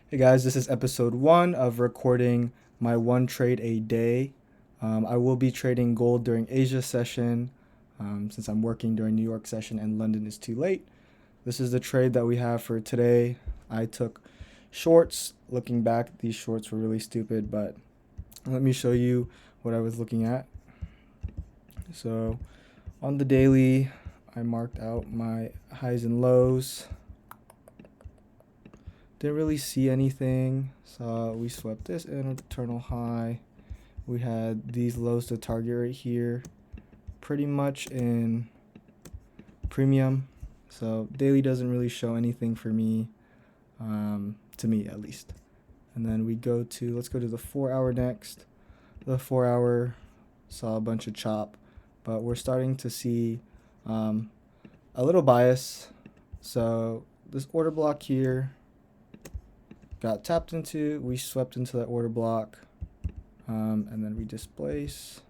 Hey guys, this is episode one of recording my one trade a day. I will be trading gold during Asia session since I'm working during New York session and London is too late. This is the trade that we have for today. I took shorts. Looking back, these shorts were really stupid, but let me show you what I was looking at. So on the daily, I marked out my highs and lows. Didn't really see anything. So we swept this internal high. We had these lows to target right here, pretty much in premium. So daily doesn't really show anything for me, to me at least. And then let's go to the 4 hour next. The 4 hour saw a bunch of chop, but we're starting to see a little bias. So this order block here got tapped into, we swept into that order block, and then we displace.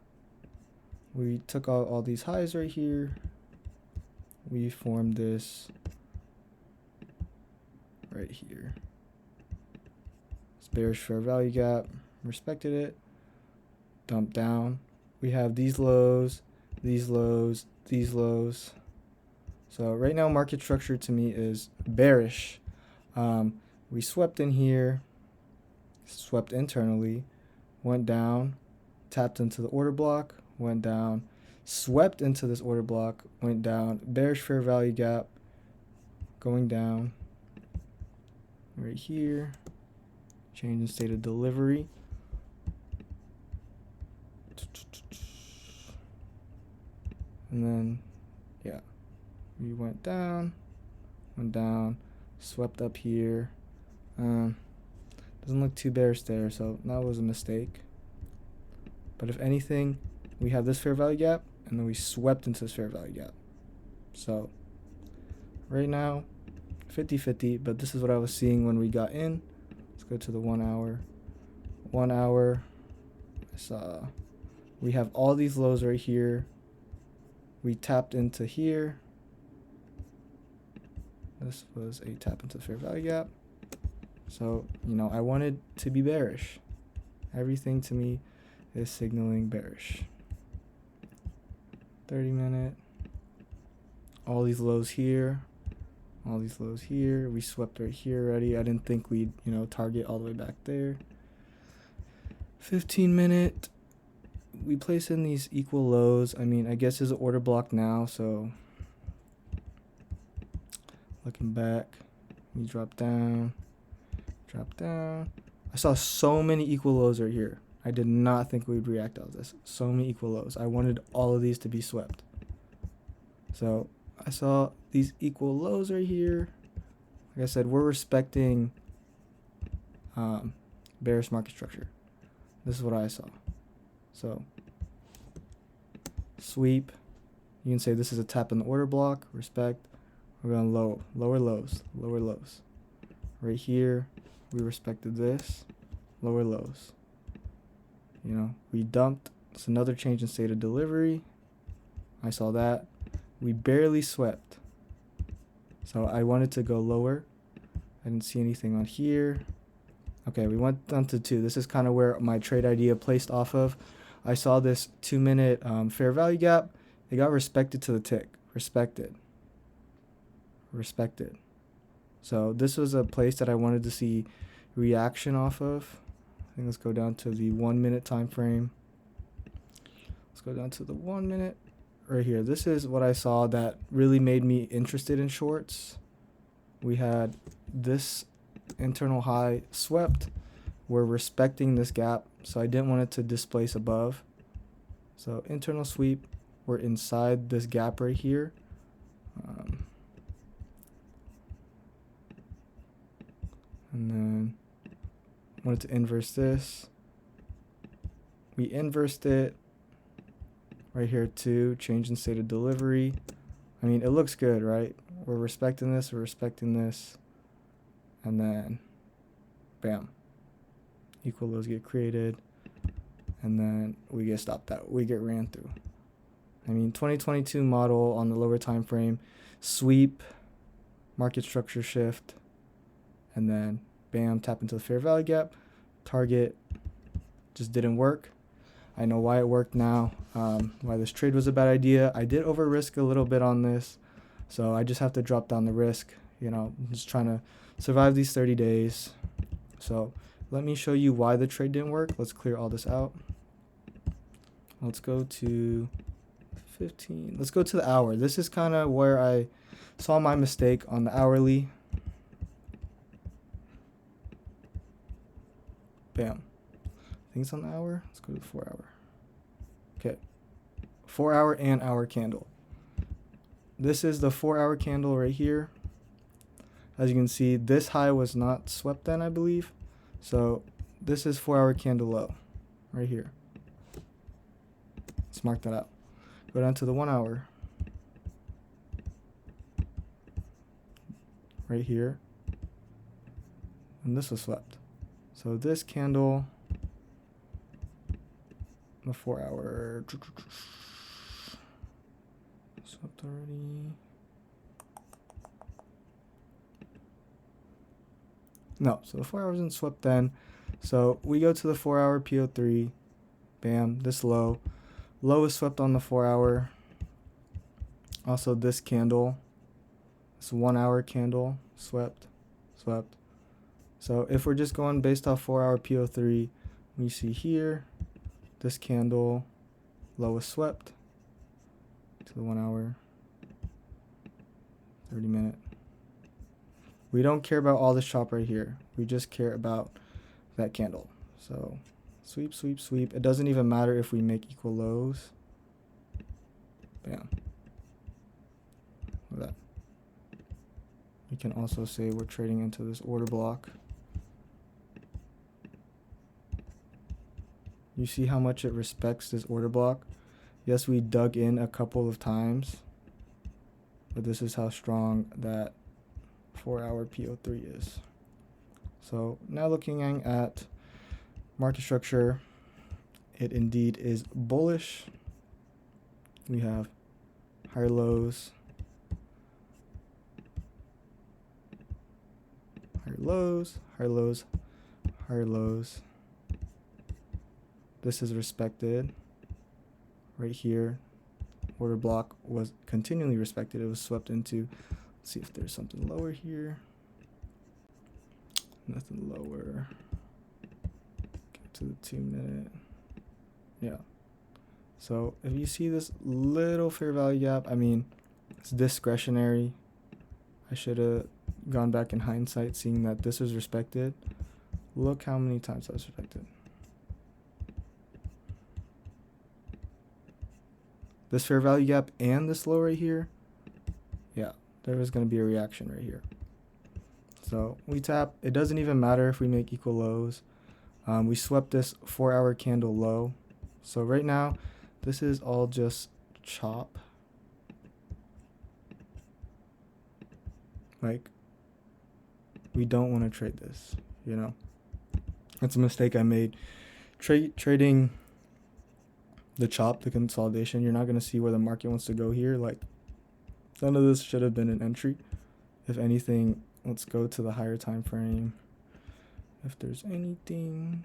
We took out all these highs right here. We formed this right here. It's bearish fair value gap, respected it, dumped down. We have these lows, these lows, these lows. So right now market structure to me is bearish. We swept in here, swept internally, went down, tapped into the order block, went down, swept into this order block, went down, bearish fair value gap, going down right here, change in state of delivery. And then, yeah, we went down, swept up here. Doesn't look too bearish there, so that was a mistake. But if anything, we have this fair value gap, and then we swept into this fair value gap. So right now, 50-50, but this is what I was seeing when we got in. Let's go to the 1 hour. 1 hour, we have all these lows right here. We tapped into here. This was a tap into the fair value gap. So, I wanted to be bearish. Everything to me is signaling bearish. 30-minute. All these lows here. All these lows here. We swept right here already. I didn't think we'd, target all the way back there. 15-minute. We place in these equal lows. I guess it's an order block now, so looking back, we drop down. I saw so many equal lows right here. I did not think we'd react out of this. So many equal lows. I wanted all of these to be swept. So I saw these equal lows right here. Like I said, we're respecting bearish market structure. This is what I saw. So sweep. You can say this is a tap in the order block. Respect. We're going lower lows. Right here, we respected this. Lower lows. We dumped. It's another change in state of delivery. I saw that. We barely swept. So I wanted to go lower. I didn't see anything on here. Okay, we went down to 2. This is kind of where my trade idea placed off of. I saw this 2-minute fair value gap. It got respected to the tick. Respected. So this was a place that I wanted to see reaction off of. I think let's go down to the 1-minute time frame. Let's go down to the 1 minute right here. This is what I saw that really made me interested in shorts. We had this internal high swept. We're respecting this gap, so I didn't want it to displace above. So internal sweep, we're inside this gap right here. And then wanted to inverse this. We inversed it right here too, change in state of delivery. It looks good, right? We're respecting this, and then bam, equal lows get created, and then we get stopped out. We get ran through. 2022 model on the lower time frame, sweep, market structure shift, and then bam, tap into the fair value gap. Target just didn't work. I know why it worked now, why this trade was a bad idea. I did over risk a little bit on this, so I just have to drop down the risk. You know, I'm just trying to survive these 30 days. So let me show you why the trade didn't work. Let's clear all this out. Let's go to 15. Let's go to the hour. This is kind of where I saw my mistake on the hourly. Bam. Things on the hour. Let's go to the 4 hour. Okay. 4 hour and hour candle. This is the 4 hour candle right here. As you can see, this high was not swept then, I believe. So this is 4 hour candle low right here. Let's mark that out. Go down to the 1 hour. Right here. And this was swept. So this candle, the 4 hour, swept already. No, so the 4 hours isn't swept then. So we go to the 4 hour PO3. Bam, this low. Low is swept on the 4 hour. Also this candle, this 1 hour candle, swept, swept. So if we're just going based off 4 hour PO3, we see here, this candle, low is swept to the 1 hour, 30 minute. We don't care about all this chop right here. We just care about that candle. So sweep, sweep, sweep. It doesn't even matter if we make equal lows. Bam. Look at that. We can also say we're trading into this order block. You see how much it respects this order block? Yes, we dug in a couple of times, but this is how strong that 4 hour PO3 is. So now looking at market structure, it indeed is bullish. We have higher lows, higher lows, higher lows, higher lows. This is respected right here. Order block was continually respected. It was swept into. Let's see if there's something lower here. Nothing lower. Get to the 2 minute. Yeah. So if you see this little fair value gap, I mean, it's discretionary. I should have gone back in hindsight, seeing that this was respected. Look how many times that was respected. This fair value gap and this low right here, yeah, there was going to be a reaction right here. So we tap. It doesn't even matter if we make equal lows. We swept this 4 hour candle low. So right now, this is all just chop. Like, we don't want to trade this, you know. That's a mistake I made. Trading the chop, the consolidation, you're not going to see where the market wants to go here. Like, none of this should have been an entry. If anything, let's go to the higher time frame. If there's anything.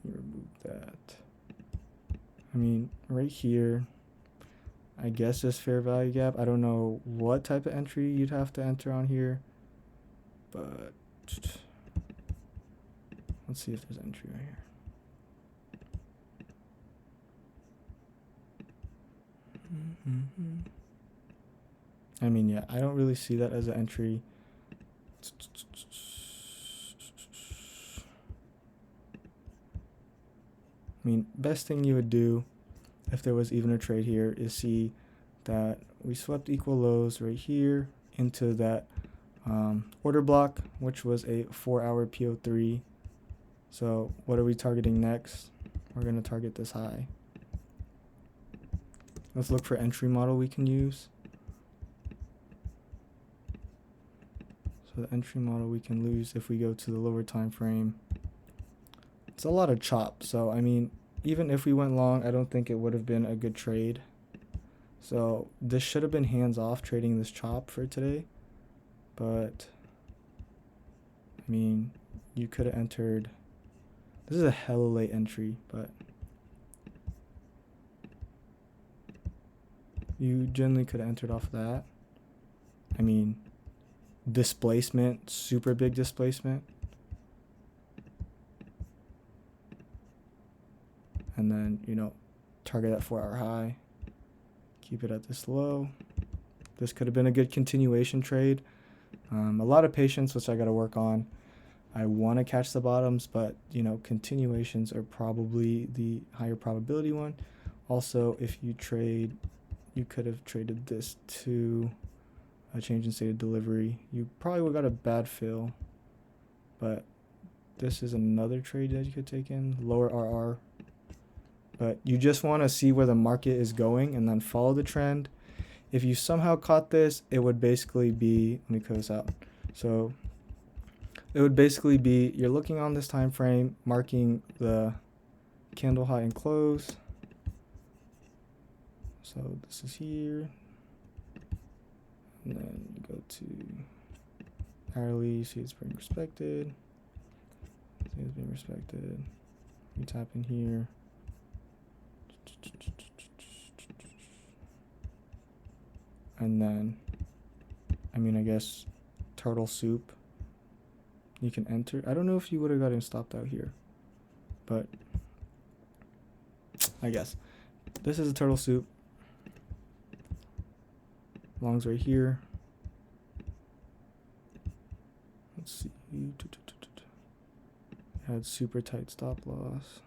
Let me remove that. I mean, right here, I guess this fair value gap. I don't know what type of entry you'd have to enter on here, but let's see if there's entry right here. I mean, yeah, I don't really see that as an entry. I mean, best thing you would do if there was even a trade here is see that we swept equal lows right here into that order block, which was a 4 hour PO3. So what are we targeting next? We're going to target this high. Let's look for entry model we can use. So the entry model we can lose if we go to the lower time frame. It's a lot of chop. So, I mean, even if we went long, I don't think it would have been a good trade. So this should have been hands off trading this chop for today. But, I mean, you could have entered. This is a hella late entry, but you generally could have entered off that. I mean, displacement, super big displacement. And then, you know, target that 4-hour high. Keep it at this low. This could have been a good continuation trade. A lot of patience, which I got to work on. I want to catch the bottoms, but, you know, continuations are probably the higher probability one. Also, if you trade, you could have traded this to a change in state of delivery. You probably would have got a bad fill, but this is another trade that you could take in, lower RR. But you just want to see where the market is going and then follow the trend. If you somehow caught this, it would basically be, let me close this out. So it would basically be, you're looking on this time frame, marking the candle high and close. So this is here. And then you go to hourly, you see it's being respected. See it's being respected. You tap in here. And then, I mean, I guess turtle soup. You can enter. I don't know if you would have gotten stopped out here, but I guess this is a turtle soup. Longs right here. Let's see. Had super tight stop loss.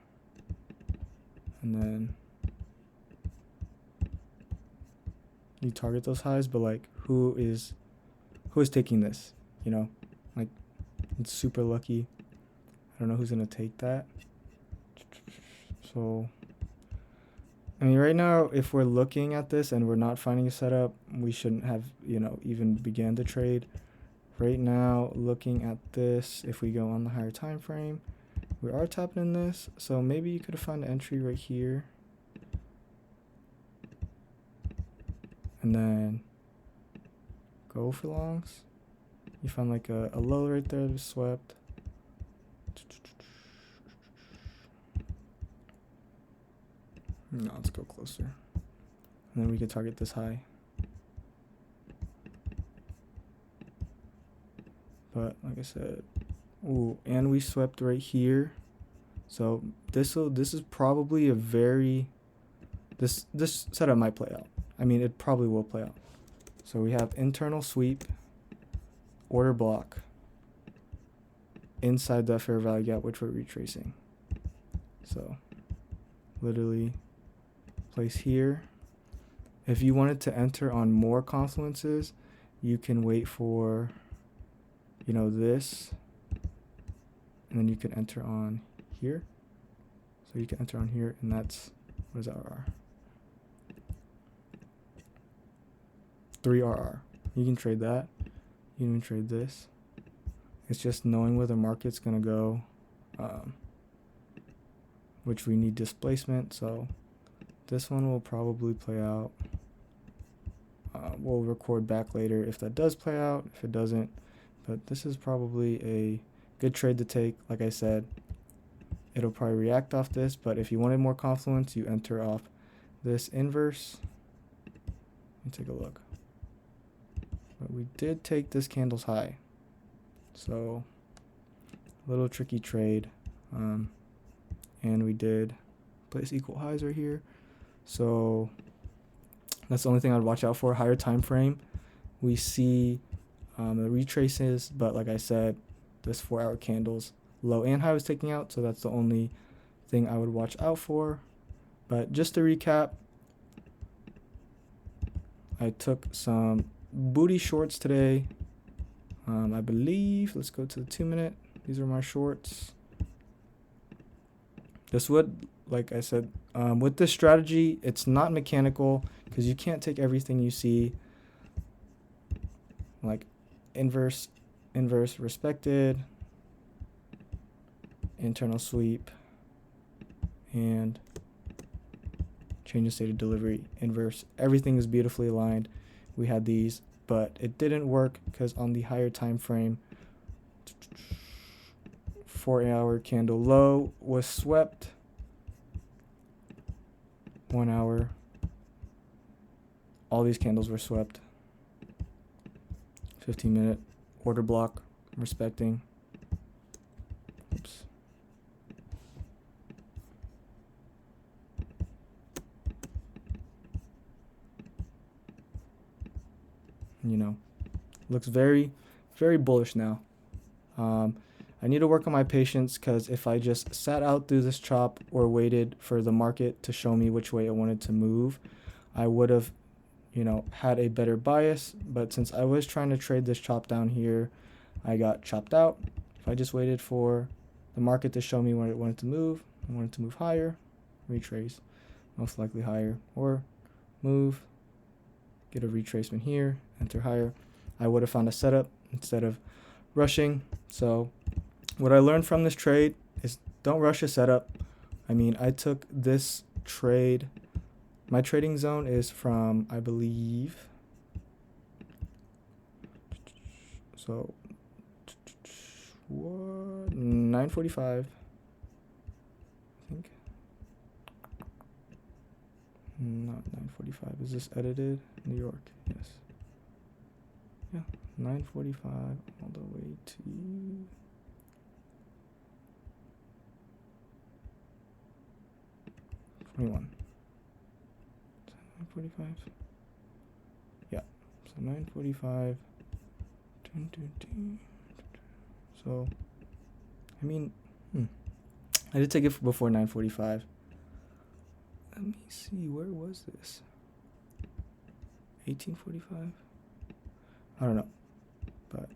And then you target those highs, but like who is taking this? You know? Like it's super lucky. I don't know who's gonna take that. So I mean, right now, if we're looking at this and we're not finding a setup, we shouldn't have, you know, even began to trade. Right now, looking at this, if we go on the higher time frame, we are tapping in this. So maybe you could have found an entry right here. And then go for longs. You found like a low right there that swept. No, let's go closer. And then we can target this high. But like I said, ooh, and we swept right here. So this is probably a very this setup might play out. I mean, it probably will play out. So we have internal sweep, order block inside the fair value gap, which we're retracing. So literally place here. If you wanted to enter on more confluences, you can wait for, you know, this, and then you can enter on here. So you can enter on here, and that's, what is RR? 3 RR. You can trade that. You can trade this. It's just knowing where the market's gonna go, which we need displacement. So this one will probably play out. We'll record back later if that does play out. If it doesn't, but this is probably a good trade to take. Like I said, it'll probably react off this, but if you wanted more confluence, you enter off this inverse. Let me take a look. But we did take this candle's high, so a little tricky trade. And we did place equal highs right here, so that's the only thing I'd watch out for. Higher time frame, we see the retraces, but like I said, this 4-hour candles low and high was taking out, so that's the only thing I would watch out for. But just to recap, I took some booty shorts today. I believe, let's go to the 2-minute. These are my shorts. This would, like I said, with this strategy, it's not mechanical because you can't take everything you see, like inverse inverse respected, internal sweep, and change in state of delivery, inverse. Everything is beautifully aligned. We had these, but it didn't work because on the higher time frame, 4-hour candle low was swept. 1 hour, all these candles were swept. 15-minute order block, respecting. Oops. Looks very, very bullish now. I need to work on my patience because if I just sat out through this chop or waited for the market to show me which way it wanted to move, I would have, had a better bias. But since I was trying to trade this chop down here, I got chopped out. If I just waited for the market to show me when it wanted to move, I wanted to move higher, retrace, most likely higher, or move, get a retracement here, enter higher, I would have found a setup instead of rushing. So what I learned from this trade is don't rush a setup. I took this trade. My trading zone is from, I believe, so what, 9:45, I think. Not 9:45. Is this edited? New York, yes. Yeah, 9:45 all the way to 21. 9:45. Yeah, so 9:45. So, I did take it before 9:45. Let me see, where was this? 18:45. I don't know, but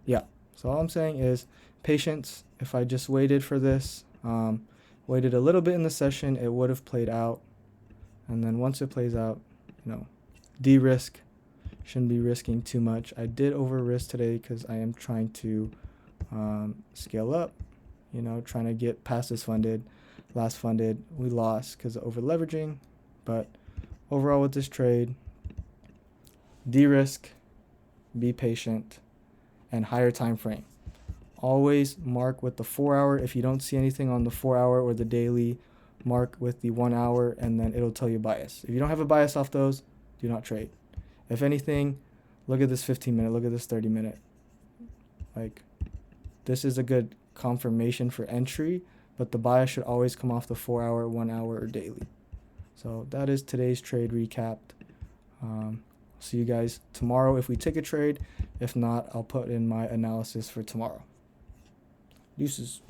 yeah. So all I'm saying is patience. If I just waited for this, waited a little bit in the session, it would have played out. And then once it plays out, de-risk. Shouldn't be risking too much. I did over risk today because I am trying to scale up, trying to get past this funded. Last funded, we lost because of over leveraging. But overall with this trade, de-risk, be patient, and higher time frame. Always mark with the 4-hour. If you don't see anything on the 4-hour or the daily, mark with the 1 hour, and then it'll tell you bias. If you don't have a bias off those, do not trade. If anything, look at this 15-minute, look at this 30-minute. This is a good confirmation for entry, but the bias should always come off the 4-hour, 1 hour, or daily. So that is today's trade recapped. See you guys tomorrow if we take a trade. If not, I'll put in my analysis for tomorrow. Deuces.